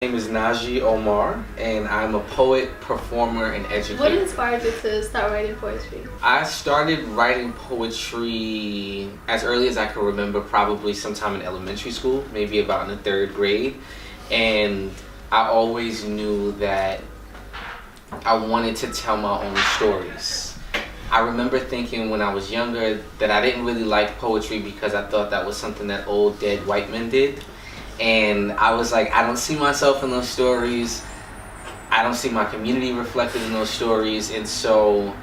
My name is Najee Omar, and I'm a poet, performer, and educator. What inspired you to start writing poetry? I started writing poetry as early as I can remember, probably sometime in elementary school, maybe about in the third grade. And I always knew that I wanted to tell my own stories. I remember thinking when I was younger that I didn't really like poetry because I thought that was something that old dead white men did. And I was like, I don't see myself in those stories. I don't see my community reflected in those stories. And so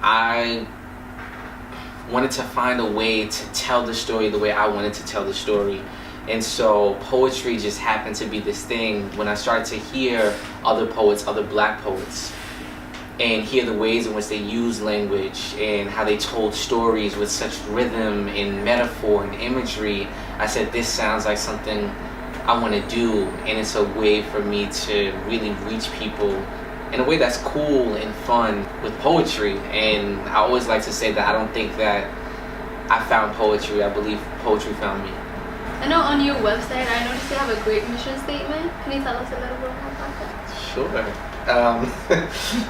I wanted to find a way to tell the story the way I wanted to tell the story. And so poetry just happened to be this thing when I started to hear other poets, other black poets, and hear the ways in which they used language and how they told stories with such rhythm and metaphor and imagery. I said, this sounds like something I want to do, and it's a way for me to really reach people in a way that's cool and fun with poetry. And I always like to say that I don't think that I found poetry, I believe poetry found me. I know on your website, I noticed you have a great mission statement. Can you tell us a little bit more about that? Sure.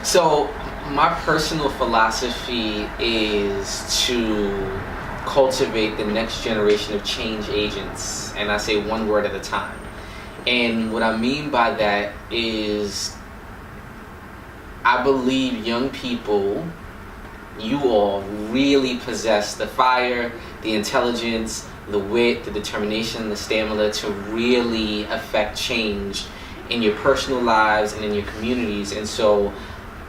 So my personal philosophy is to cultivate the next generation of change agents, and I say one word at a time. And what I mean by that is I believe young people, you all really possess the fire, the intelligence, the wit, the determination, the stamina to really affect change in your personal lives and in your communities. And so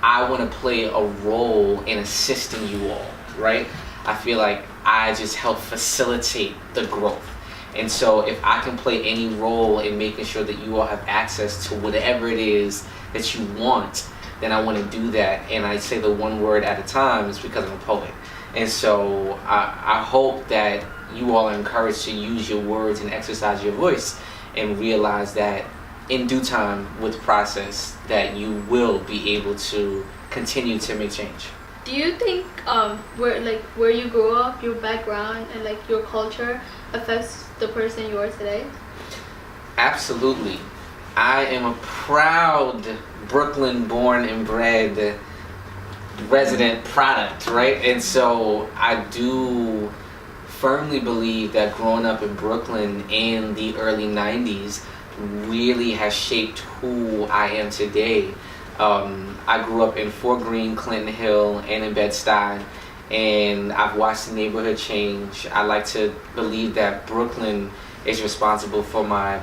I want to play a role in assisting you all, right? I feel like I just help facilitate the growth. And so if I can play any role in making sure that you all have access to whatever it is that you want, then I want to do that. And I say the one word at a time is because I'm a poet. And so I hope that you all are encouraged to use your words and exercise your voice and realize that in due time with process that you will be able to continue to make change. Do you think where you grew up, your background, and your culture affects the person you are today? Absolutely. I am a proud Brooklyn born and bred resident product, right? And so I do firmly believe that growing up in Brooklyn in the early 90s really has shaped who I am today. I grew up in Fort Greene, Clinton Hill, and in Bed-Stuy, and I've watched the neighborhood change. I like to believe that Brooklyn is responsible for my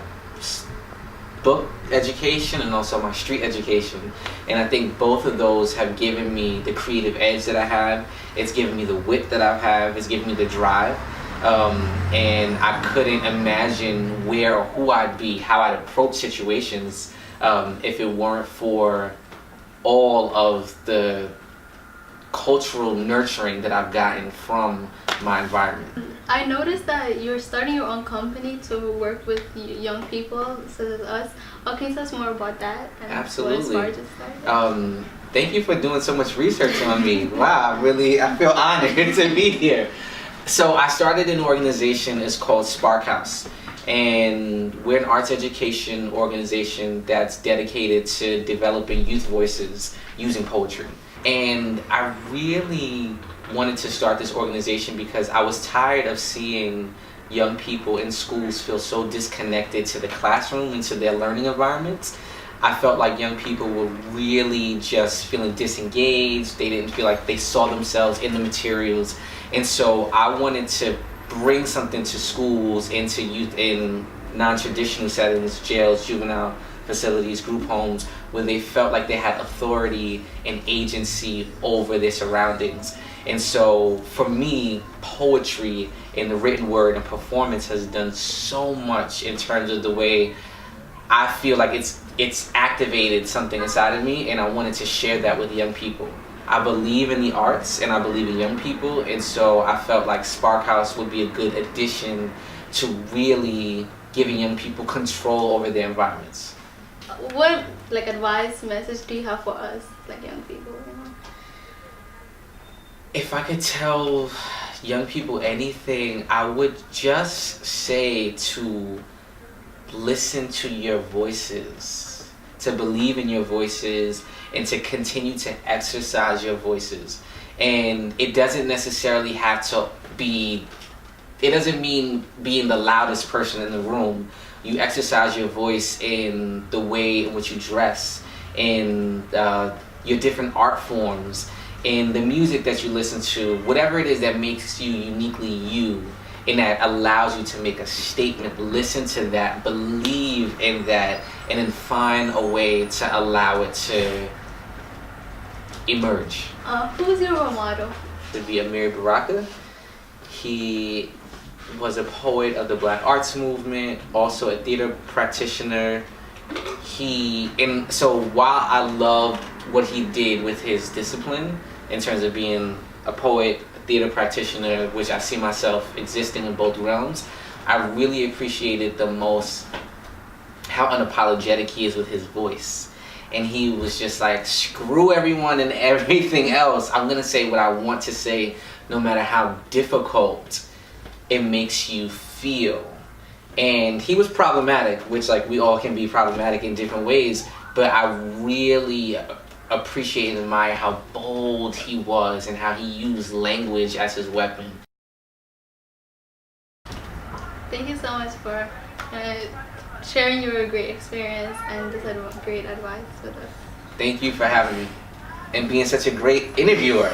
book education and also my street education, and I think both of those have given me the creative edge that I have. It's given me the wit that I have. It's given me the drive. And I couldn't imagine where or who I'd be, how I'd approach situations if it weren't for all of the cultural nurturing that I've gotten from my environment. I noticed that you're starting your own company to work with young people such as us. Can you tell us more about that? And Absolutely. What inspired you to start? Thank you for doing so much research on me. Wow, I feel honored to be here. So I started an organization, it's called Spark House, and we're an arts education organization that's dedicated to developing youth voices using poetry. And I really wanted to start this organization because I was tired of seeing young people in schools feel so disconnected to the classroom and to their learning environments. I felt like young people were really just feeling disengaged. They didn't feel like they saw themselves in the materials. And so I wanted to bring something to schools and to youth in non-traditional settings, jails, juvenile facilities, group homes, where they felt like they had authority and agency over their surroundings. And so for me, poetry in the written word and performance has done so much in terms of the way I feel like it's activated something inside of me, and I wanted to share that with young people. I believe in the arts and I believe in young people, and so I felt like Spark House would be a good addition to really giving young people control over their environments. What advice, message do you have for us, young people? If I could tell young people anything, I would just say to listen to your voices, to believe in your voices, and to continue to exercise your voices. And it doesn't necessarily have to be, it doesn't mean being the loudest person in the room. You exercise your voice in the way in which you dress, in your different art forms, in the music that you listen to, whatever it is that makes you uniquely you, and that allows you to make a statement. Listen to that, believe in that, and then find a way to allow it to emerge. Who's your role model? Would be Amir Baraka. He was a poet of the Black Arts Movement, also a theater practitioner. So while I love what he did with his discipline in terms of being a poet, a theater practitioner, which I see myself existing in both realms, I really appreciated the most how unapologetic he is with his voice. And he was just like, screw everyone and everything else. I'm gonna say what I want to say, no matter how difficult it makes you feel. And he was problematic, which like we all can be problematic in different ways, but I really appreciate and admire how bold he was and how he used language as his weapon. Thank you so much for sharing your great experience and this great advice with us. Thank you for having me and being such a great interviewer.